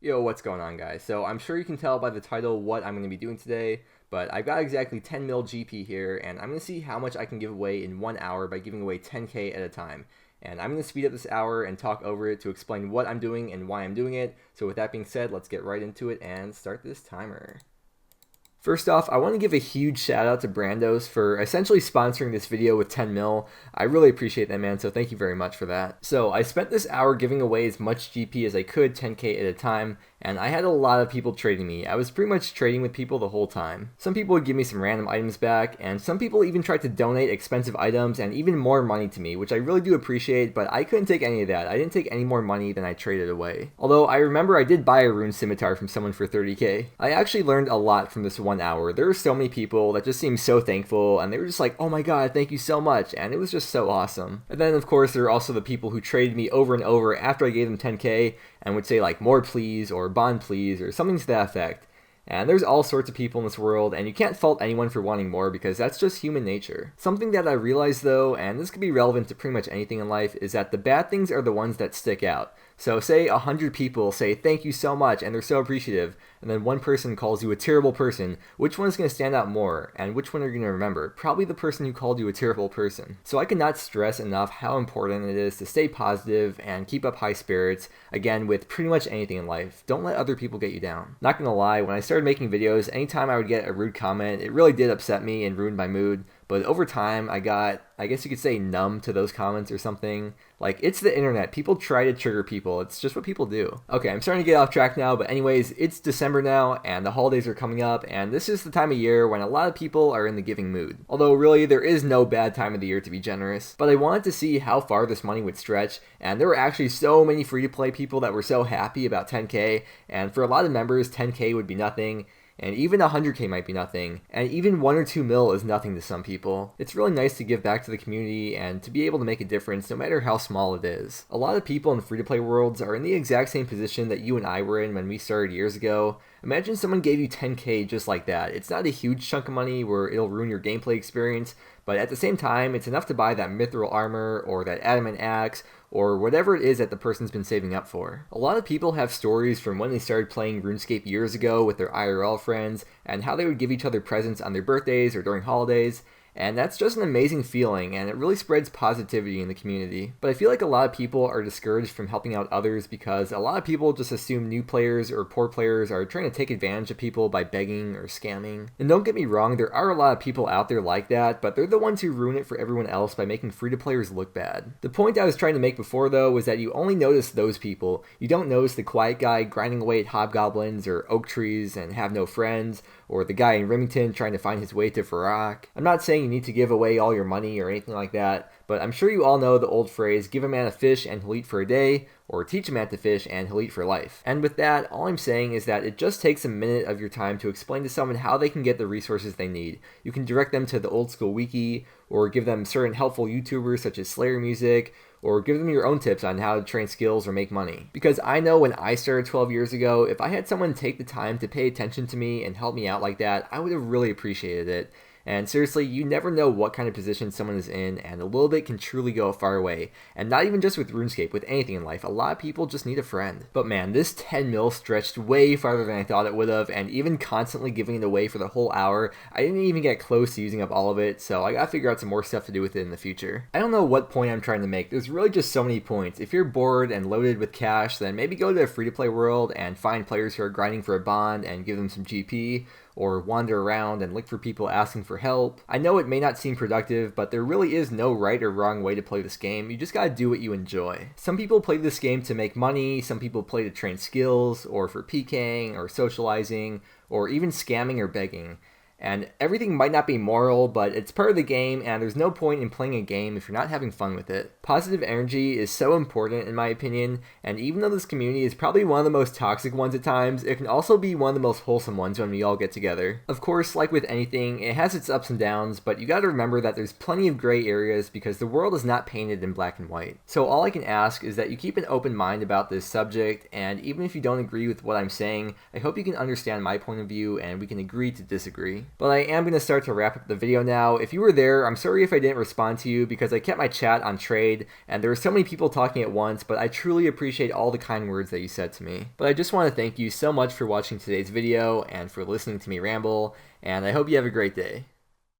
Yo, what's going on, guys? So I'm sure you can tell by the title what I'm going to be doing today, but I've got exactly 10 mil GP here, and I'm going to see how much I can give away in 1 hour by giving away 10k at a time. And I'm going to speed up this hour and talk over it to explain what I'm doing and why I'm doing it. So with that being said, let's get right into it and start this timer. First off, I want to give a huge shout out to Brandos for essentially sponsoring this video with 10 mil. I really appreciate that, man, so thank you very much for that. So I spent this hour giving away as much GP as I could, 10k at a time, and I had a lot of people trading me. I was pretty much trading with people the whole time. Some people would give me some random items back, and some people even tried to donate expensive items and even more money to me, which I really do appreciate, but I couldn't take any of that. I didn't take any more money than I traded away. Although I remember I did buy a rune scimitar from someone for 30k. I actually learned a lot from this 1 hour. There were so many people that just seemed so thankful, and they were just like, oh my god, thank you so much, and it was just so awesome. And then of course there are also the people who traded me over and over after I gave them 10k and would say like more please or bond please or something to that effect. And there's all sorts of people in this world, and you can't fault anyone for wanting more because that's just human nature. Something that I realized though, and this could be relevant to pretty much anything in life, is that the bad things are the ones that stick out. So say 100 people say thank you so much and they're so appreciative, and then one person calls you a terrible person. Which one is going to stand out more, and which one are you going to remember? Probably the person who called you a terrible person. So I cannot stress enough how important it is to stay positive and keep up high spirits, again with pretty much anything in life. Don't let other people get you down. Not gonna lie, when I started making videos, anytime I would get a rude comment, it really did upset me and ruin my mood. But over time, I got, I guess you could say, numb to those comments or something. Like, it's the internet. People try to trigger people. It's just what people do. Okay, I'm starting to get off track now, but anyways, it's December now, and the holidays are coming up, and this is the time of year when a lot of people are in the giving mood. Although, really, there is no bad time of the year to be generous. But I wanted to see how far this money would stretch, and there were actually so many free-to-play people that were so happy about 10k, and for a lot of members, 10k would be nothing. And even 100k might be nothing, and even 1 or 2 mil is nothing to some people. It's really nice to give back to the community and to be able to make a difference no matter how small it is. A lot of people in free-to-play worlds are in the exact same position that you and I were in when we started years ago. Imagine someone gave you 10k just like that. It's not a huge chunk of money where it'll ruin your gameplay experience, but at the same time, it's enough to buy that mithril armor or that adamant axe or whatever it is that the person's been saving up for. A lot of people have stories from when they started playing RuneScape years ago with their IRL friends and how they would give each other presents on their birthdays or during holidays. And that's just an amazing feeling, and it really spreads positivity in the community. But I feel like a lot of people are discouraged from helping out others because a lot of people just assume new players or poor players are trying to take advantage of people by begging or scamming. And don't get me wrong, there are a lot of people out there like that, but they're the ones who ruin it for everyone else by making free-to-players look bad. The point I was trying to make before though was that you only notice those people. You don't notice the quiet guy grinding away at hobgoblins or oak trees and have no friends, or the guy in Remington trying to find his way to Farak. I'm not saying you need to give away all your money or anything like that, but I'm sure you all know the old phrase, give a man a fish and he'll eat for a day, or teach a man to fish and he'll eat for life. And with that, all I'm saying is that it just takes a minute of your time to explain to someone how they can get the resources they need. You can direct them to the old school wiki, or give them certain helpful YouTubers such as Slayer Music, or give them your own tips on how to train skills or make money. Because I know when I started 12 years ago, if I had someone take the time to pay attention to me and help me out like that, I would have really appreciated it. And seriously, you never know what kind of position someone is in, and a little bit can truly go a far way. And not even just with RuneScape, with anything in life, a lot of people just need a friend. But man, this 10 mil stretched way farther than I thought it would have, and even constantly giving it away for the whole hour, I didn't even get close to using up all of it, so I gotta figure out some more stuff to do with it in the future. I don't know what point I'm trying to make. There's really just so many points. If you're bored and loaded with cash, then maybe go to a free-to-play world and find players who are grinding for a bond and give them some GP, or wander around and look for people asking for help. I know it may not seem productive, but there really is no right or wrong way to play this game. You just gotta do what you enjoy. Some people play this game to make money, some people play to train skills, or for PKing, or socializing, or even scamming or begging. And everything might not be moral, but it's part of the game, and there's no point in playing a game if you're not having fun with it. Positive energy is so important in my opinion, and even though this community is probably one of the most toxic ones at times, it can also be one of the most wholesome ones when we all get together. Of course, like with anything, it has its ups and downs, but you gotta remember that there's plenty of gray areas because the world is not painted in black and white. So all I can ask is that you keep an open mind about this subject, and even if you don't agree with what I'm saying, I hope you can understand my point of view and we can agree to disagree. But I am going to start to wrap up the video now. If you were there, I'm sorry if I didn't respond to you because I kept my chat on trade and there were so many people talking at once, but I truly appreciate all the kind words that you said to me. But I just want to thank you so much for watching today's video and for listening to me ramble, and I hope you have a great day.